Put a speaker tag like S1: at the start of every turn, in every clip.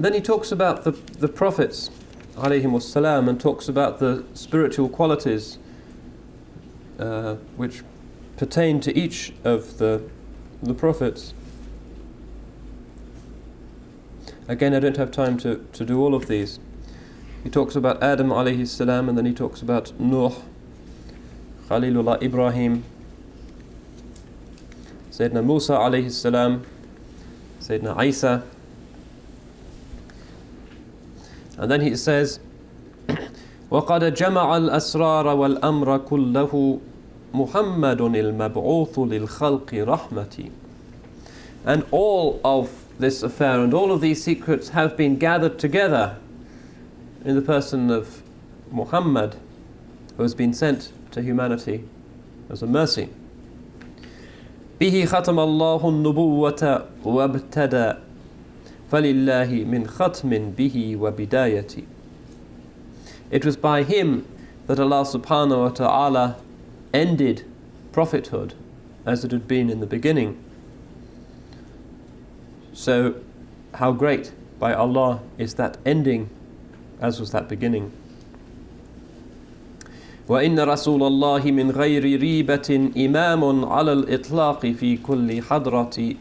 S1: And then he talks about the prophets, alayhim wassalam, and talks about the spiritual qualities which pertain to each of the prophets. Again, I don't have time to do all of these. He talks about Adam alayhi salam, and then he talks about Nuh, Khalilullah Ibrahim, Sayyidina Musa alayhi salam, Sayyidina Isa. And then he says, وَقَدْ جَمَعَ الْأَسْرَارَ وَالْأَمْرَ كُلَّهُ مُحَمَّدٌ الْمَبْعُوثُ لِلْخَلْقِ رَحْمَةً. And all of this affair and all of these secrets have been gathered together in the person of Muhammad, who has been sent to humanity as a mercy. بِهِ خَتَمَ اللَّهُ النُّبُوَّةَ وَابْتَدَى فَلِلَّهِ مِنْ خَتْمٍ بِهِ وَبِدَايَةٍ. It was by him that Allah subhanahu wa ta'ala ended prophethood as it had been in the beginning. So how great by Allah is that ending as was that beginning. وَإِنَّ رَسُولَ اللَّهِ مِنْ غَيْرِ رِيبَةٍ إِمَامٌ عَلَى الْإِطْلَاقِ فِي كُلِّ حَضْرَةٍ.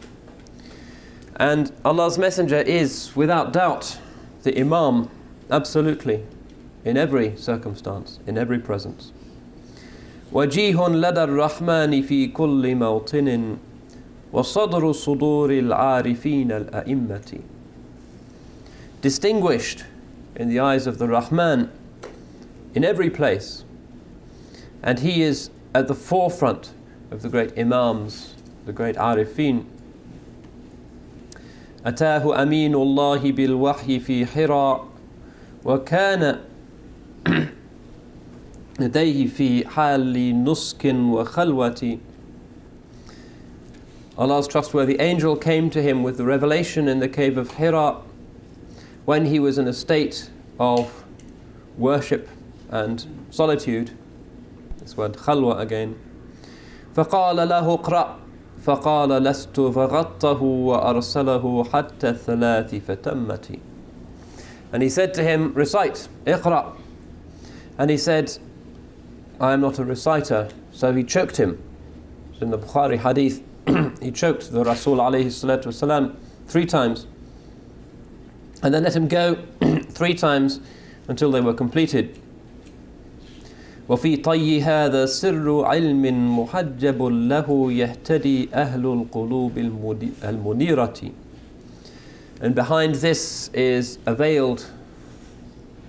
S1: And Allah's Messenger is, without doubt, the Imam, absolutely, in every circumstance, in every presence. وَجِيهٌ لَدَى الرَّحْمَنِ فِي كُلِّ مَوْطِنٍ وَصَدْرُ صُدُورِ الْعَارِفِينَ الْأَئِمَّةِ. Distinguished in the eyes of the Rahman in every place. And he is at the forefront of the great Imams, the great Arifin. أتاه أمين الله بالوحي في حراء وكان لديه في حال نسك وخلوة. Allah's trustworthy angel came to him with the revelation in the cave of Hira when he was in a state of worship and solitude. This word khalwa again. فقال له اقرأ فقال لست فغطه وأرسله حتى الثلاث فتمت. And he said to him, recite, اقرأ. And he said, I am not a reciter. So he choked him. It's in the Bukhari hadith. He choked the Rasul alayhi salatu wasalam 3 times. And then let him go 3 times until they were completed. وفي طي هذا سر علم محجب له يهتدي أهل القلوب المنيرة. And behind this is a veiled,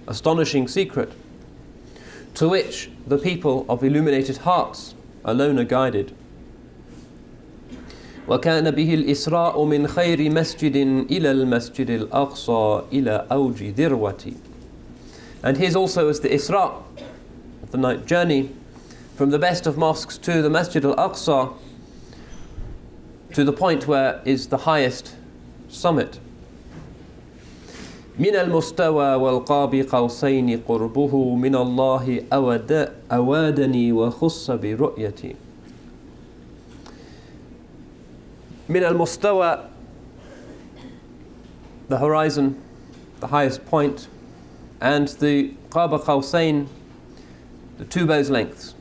S1: astonishing secret to which the people of illuminated hearts alone are guided. وكان به الإسراء من خير مسجد إلى المسجد الأقصى إلى أوج ذروة. And his also is the Isra, the night journey, from the best of mosques to the Masjid al-Aqsa, to the point where is the highest summit. من المستوى والقاب قوسين قربه من الله أوادني وخص برؤيتي. من المستوى, the horizon, the highest point, and the قاب قوسين, the 2 bows lengths.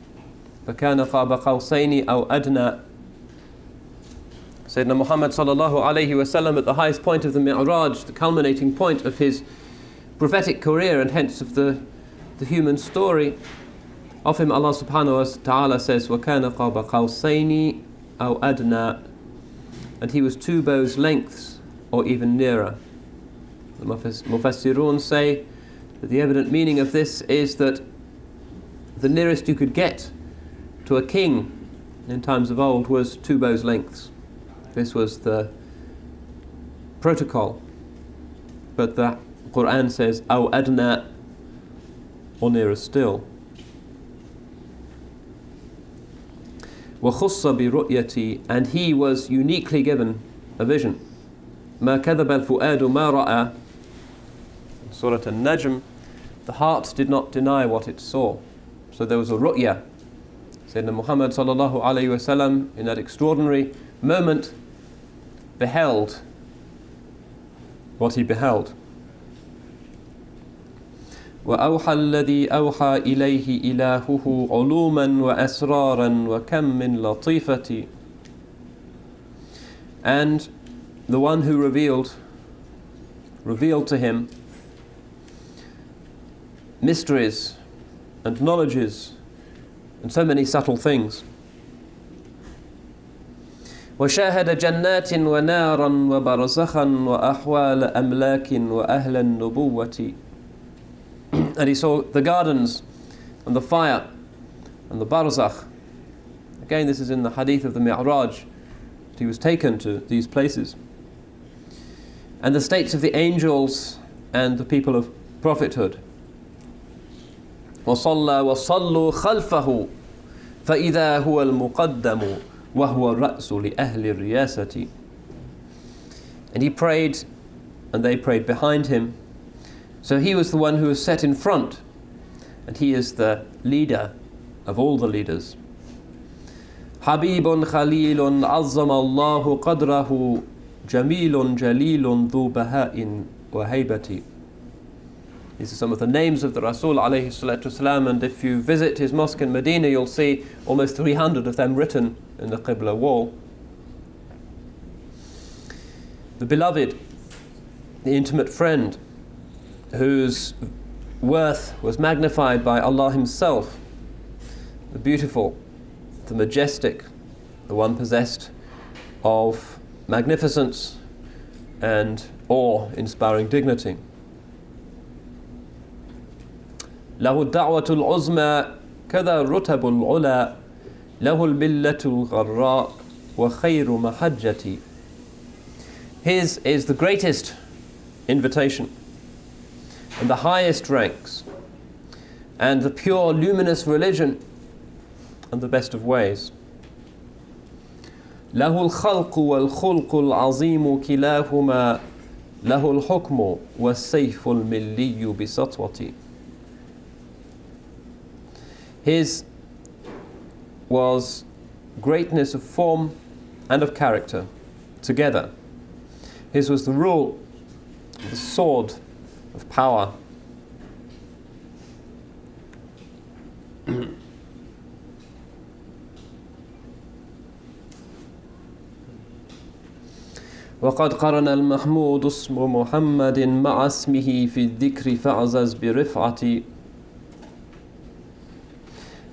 S1: فكان قاب قوسين أو أدنى. Sayyidina Muhammad sallallahu alayhi wasallam at the highest point of the Mi'raj, the culminating point of his prophetic career and hence of the human story. Of him Allah subhanahu wa ta'ala says, وَكَانَ قَابَ قَوْسَيْنِ أَوْ أَدْنَى. And he was 2 bows lengths or even nearer. The Mufassirun say that the evident meaning of this is that the nearest you could get to a king in times of old was 2 bows lengths. This was the protocol. But the Quran says, أَوْ أَدْنَى, or nearer still. وَخُصَّ بِرُؤْيَتِي, and he was uniquely given a vision. مَا كَذَبَ الْفُؤَادُ مَا رَأَى. Surah An-Najm, the heart did not deny what it saw. So there was a ru'ya. Sayyidina Muhammad sallallahu alayhi wa sallam, in that extraordinary moment, beheld what he beheld. وأوحى الذي أوحى إليه إلهه علوما وأسرارا وكم من لطيفة. And the one who revealed to him mysteries and knowledges and so many subtle things. وشاهد جنات ونارا وبرزخا وأحوال أملاك وأهل النبوة. And he saw the gardens and the fire and the barzakh. Again, this is in the hadith of the Mi'raj. He was taken to these places. And the states of the angels and the people of prophethood. وصلى وصلوا خلفه فإذا هو المقدم وهو الرأس لأهل الرياسة. And he prayed and they prayed behind him. So he was the one who was set in front, and he is the leader of all the leaders. حبيب خليل عظم الله قدره جميل جليل ذو بهاء وهيبة. These are some of the names of the Rasul alayhi salatu wasalam, and if you visit his mosque in Medina, you'll see almost 300 of them written in the Qibla wall. The beloved, the intimate friend, whose worth was magnified by Allah Himself, the beautiful, the majestic, the one possessed of magnificence and awe-inspiring dignity. له الدعوة العظمى كذا الرتب العلا له البلة الغراء وخير محجتي. His is the greatest invitation and the highest ranks and the pure luminous religion and the best of ways. له الخلق والخلق العظيم كلاهما له الحكم والسيف الملي بسطوة. His was greatness of form and of character together. His was the rule, the sword of power. وقد قرن المحمود اسم محمد مع اسمه في الذكر فعزز برفعتي.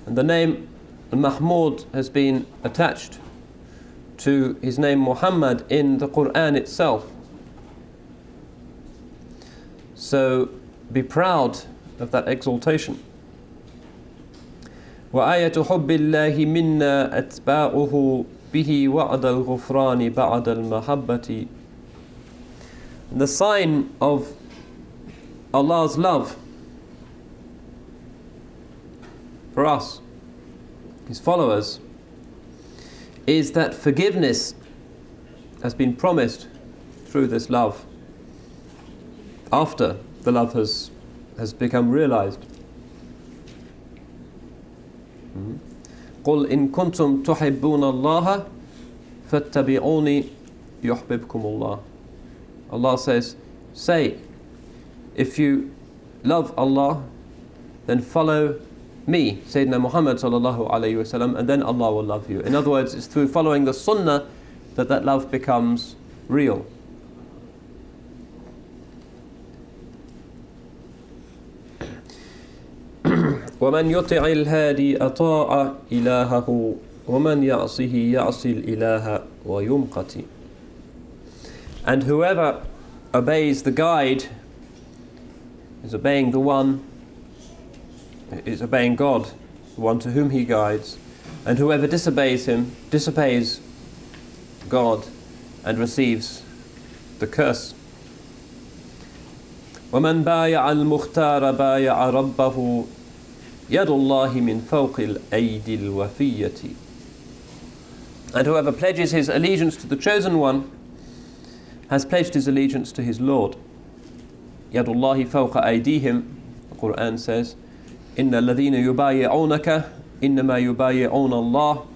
S1: And the name Mahmud has been attached to his name Muhammad in the Quran itself. So be proud of that exaltation. وآية حب الله منا أتباعه به وعد الغفران بعد المحبة. And the sign of Allah's love for us, His followers, is that forgiveness has been promised through this love after the love has become realized. قل إن كنتم تحبون الله فاتبعوني يحببكم الله. Allah says, say, if you love Allah, then follow me, Sayyidina Muhammad sallallahu alayhi wasallam, and then Allah will love you. In other words, it's through following the sunnah that love becomes real. ومن يطع الهادي أطاع إلهه ومن يعصه يعصي الإله ويمقت. And whoever obeys the guide is obeying the one, is obeying God, the one to whom he guides, and whoever disobeys him disobeys God and receives the curse. ومن بايع المختار بايع ربه يد الله من فوق الأيدي الوفية. And whoever pledges his allegiance to the chosen one has pledged his allegiance to his Lord. يد الله فوق أيديهم. The Quran says, إن الذين يبايعونك إنما يبايعون الله.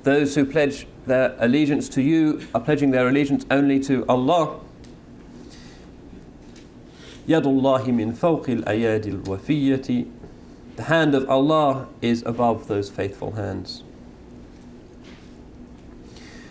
S1: Those who pledge their allegiance to you are pledging their allegiance only to Allah. يَدُ اللَّهِ مِنْ فَوْقِ الْأَيَادِ الْوَفِيَّةِ. The hand of Allah is above those faithful hands.